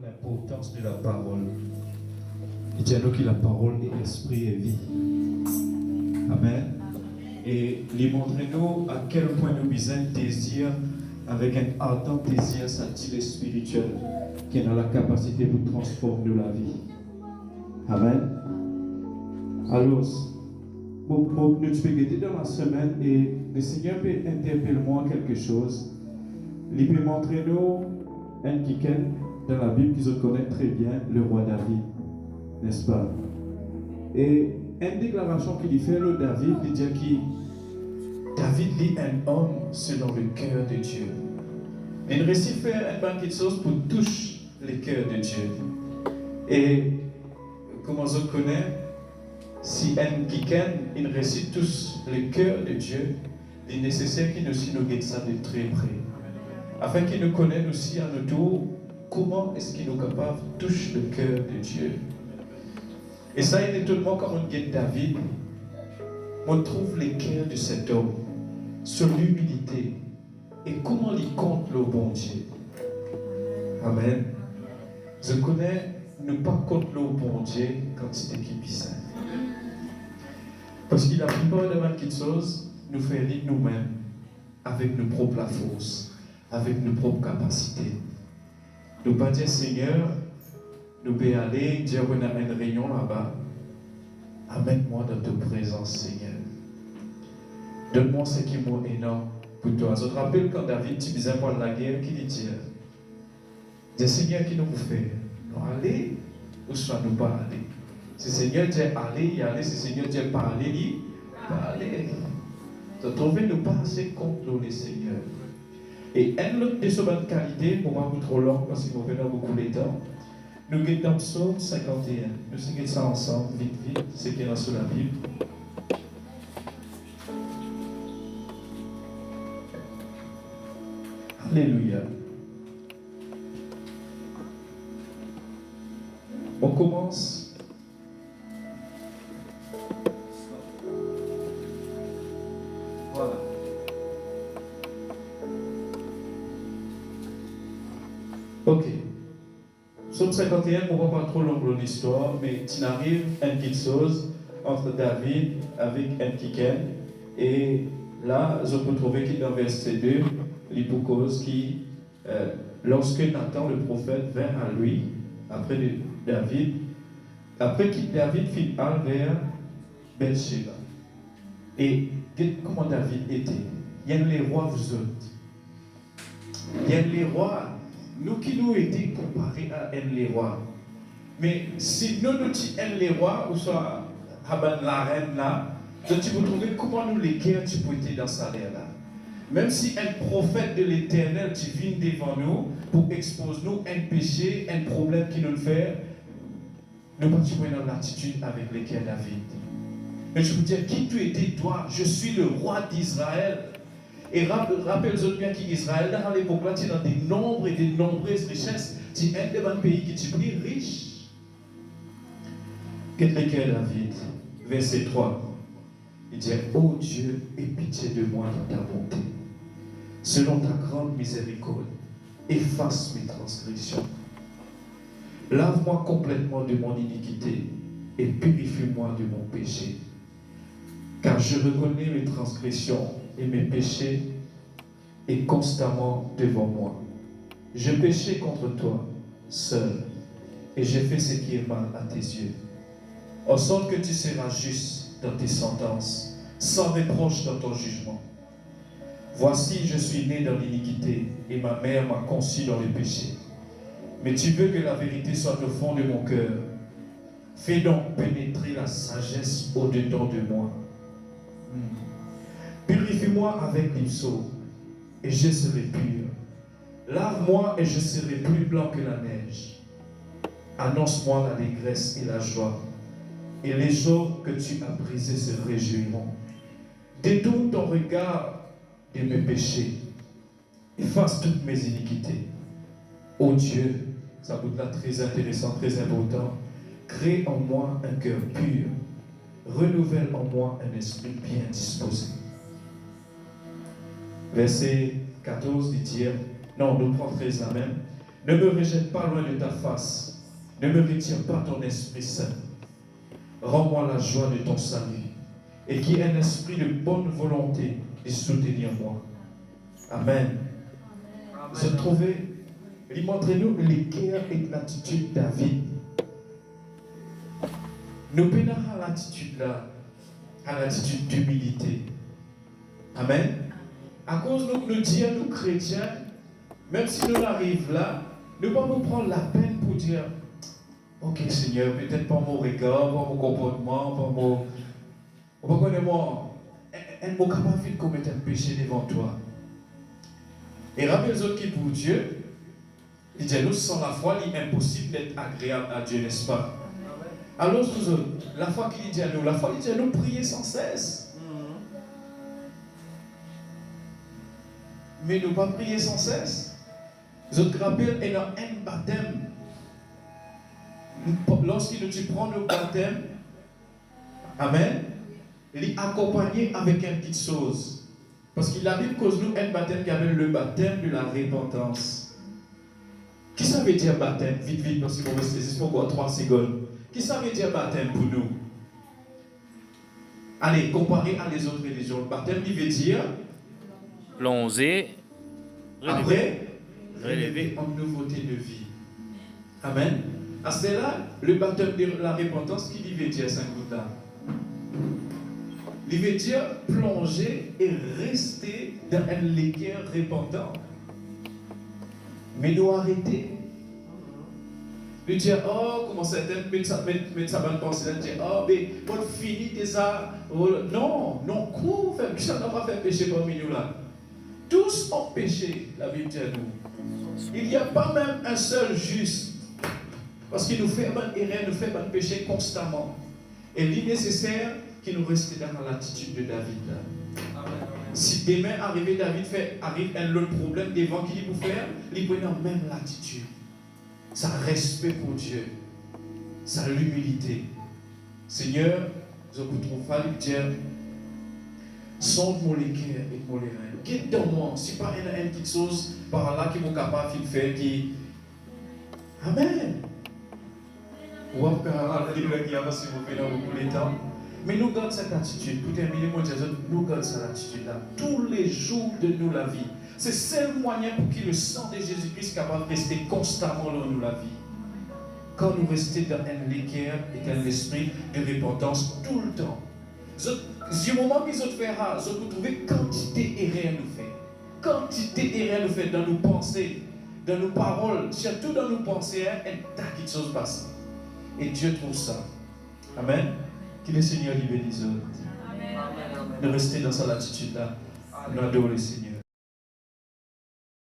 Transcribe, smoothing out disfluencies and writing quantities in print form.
L'importance de la parole. Il dit à nous que la parole est esprit et vie. Amen. Et lui montrez-nous à quel point nous besoin désir, avec un ardent désir sentir spirituel, qui a la capacité de transformer la vie. Amen. Alors, nous pouvons dans la semaine et le Seigneur peut interpeller moi quelque chose. Il peut montrer nous un kiken dans la Bible qu'ils connaissent très bien, le roi David, n'est-ce pas? Et une déclaration qu'il fait, le David, il dit que David est un homme selon le cœur de Dieu. Il réussit à faire un paquet de choses pour toucher le cœur de Dieu. Et comme on connaît, si un kiken, il réussit tous le cœur de Dieu, il est nécessaire qu'il nous guide ça de très près. Afin qu'il nous connaisse aussi à nos tours comment est-ce qu'il est capable de toucher le cœur de Dieu. Et ça, il est étonnamment quand on guette David, on trouve le cœur de cet homme, sur l'humilité, et comment il compte le bon Dieu. Amen. Je connais ne pas compte le bon Dieu quand c'est qui bizarre. Parce qu'il a pris peur de quelque chose, nous faire lire nous-mêmes, avec nos propres forces, avec nos propres capacités. Nous pas dire Seigneur, nous pouvons aller dire qu'on a une réunion là-bas. Amène-moi dans ta présence, Seigneur. Donne-moi ce qui est énorme pour toi. Je te rappelle quand David disait pour la guerre, qu'il dit dis Seigneur, qui nous fait? Nous aller ou soit nous pas aller. Si Seigneur dit aller, y aller. Si Seigneur dit pas aller, il pas aller. Je trouve nous pas assez contre le Seigneur. Et une autre de ces bonnes qualités, pour moi, trop long, parce qu'il me fait beaucoup de temps, nous guettons dans Psaume 51. Nous seguons ça ensemble, vite, c'est qui est dans sur la Bible. Alléluia. On commence. Voilà. Ok. Psaume 51, on ne va pas trop long l'histoire, mais il arrive une petite chose entre David avec un kiken. Et là, je peux trouver qu'il dans verset 2, l'hypocause qui, lorsque Nathan le prophète vint à lui, après David, après que David fit aller vers Bathsheba. Et comment David était? Il y a les rois, vous autres. Il y a les rois. Nous qui nous étions comparés à les rois. Mais si nous disons les rois, ou soit la reine là, donc tu peux trouver comment nous les guerres tu peux être dans ce salaire là. Même si un prophète de l'éternel tu viens devant nous pour exposer nous un péché, un problème qui nous fait, nous ne pouvons pas dans l'attitude avec laquelle David. Mais je vous dis, qui tu étais toi? Je suis le roi d'Israël. Et rappelle-vous bien qu'Israël, dans l'époque là, tu es dans des nombres et des nombreuses richesses. Tu es un des pays qui est plus riche. Qu'est-ce que David? Verset 3. Il dit, ô Dieu, aie pitié de moi dans ta bonté. Selon ta grande miséricorde, efface mes transgressions. Lave-moi complètement de mon iniquité et purifie-moi de mon péché. Car je reconnais mes transgressions et mes péchés est constamment devant moi. Je péchais contre toi, seul, et j'ai fait ce qui est mal à tes yeux. En sorte que tu seras juste dans tes sentences, sans reproche dans ton jugement. Voici, je suis né dans l'iniquité, et ma mère m'a conçu dans le péché. Mais tu veux que la vérité soit au fond de mon cœur. Fais donc pénétrer la sagesse au-dedans de moi. Purifie-moi avec l'hypso, et je serai pur. Lave-moi, et je serai plus blanc que la neige. Annonce-moi l'allégresse et la joie, et les jours que tu as brisés se réjouiront. Détourne ton regard de mes péchés, efface toutes mes iniquités. Ô Dieu, ça vous là très intéressant, très important. Crée en moi un cœur pur, renouvelle en moi un esprit bien disposé. Verset 14 dit, non, nous prendrons la même. Ne me rejette pas loin de ta face. Ne me retire pas ton Esprit Saint. Rends-moi la joie de ton salut. Et qu'il y ait un esprit de bonne volonté de soutenir moi. Amen. Vous avez trouvé, montrez-nous l'équerre et l'attitude de David. Nous pénons à l'attitude là, à l'attitude d'humilité. Amen. À cause de nous dire, nous chrétiens, même si nous arrivons là, nous ne pouvons pas prendre la peine pour dire, ok Seigneur, peut-être pas mon regard, pas mon comportement, pas mon... On va connaître moi, un mot capable de commettre un péché devant toi. Et rappelez les autres qui pour Dieu, il dit nous sans la foi, il est impossible d'être agréable à Dieu, n'est-ce pas? Alors vous autres, la foi qu'il dit à nous, la foi il dit à nous prier sans cesse. Mais nous pas prier sans cesse. Vous autres rappelez, il y a un baptême. Lorsque tu prends le baptême, amen, il est accompagné avec une petite chose. Parce qu'il a Bible cause nous un baptême qui appelle le baptême de la repentance. Qui ça veut dire baptême? Vite, vite, parce qu'il faut rester juste pour 3 secondes. Qui ça veut dire baptême pour nous? Allez, comparé à les autres religions, le baptême, il veut dire plonger, après, relever en nouveauté de vie. Amen. À cela, le baptême de la repentance, qui veut dire Saint-Gouda? Il veut dire plonger et rester dans un l'équerre repentant. Mais nous arrêter. De dire, oh, comment certains mettent ça dans le pensée, de dire, oh, mais on finit déjà. Non, non, quoi faire? Ça n'a pas fait péché parmi nous là. Tous ont péché, la Bible dit à nous. Il n'y a pas même un seul juste. Parce qu'il nous fait bonne erreur, nous fait bon péché constamment. Et il est nécessaire qu'il nous reste dans l'attitude de David. Si demain arrive un autre problème devant qu'il peut faire, il peut dans même l'attitude. Ça respect pour Dieu. Ça l'humilité. Seigneur, je vous trouve pas lui dire, sonde mon équerre et mon reins. Guide dans moi. Si pas une petite chose par là qui m'est capable de faire qui. Amen. Ou après, qui avance s'il vous plaît dans beaucoup de temps. Mais nous gardons cette attitude. Pour terminer, moi, nous gardons cette attitude-là. Tous les jours de nous, la vie. C'est le seul moyen pour que le sang de Jésus-Christ soit capable de rester constamment dans nous, la vie. Quand nous restons dans un équerre et un esprit de repentance tout le temps. Du moment qu'ils ont fait rare, vous trouvez quantité erreur nous fait. Quantité erreur nous fait dans nos pensées, dans nos paroles, surtout dans nos pensées, un tas de choses passent. Et Dieu trouve ça. Amen. Que le Seigneur lui bénisse. De rester dans cette attitude-là. Nous adorons le Seigneur.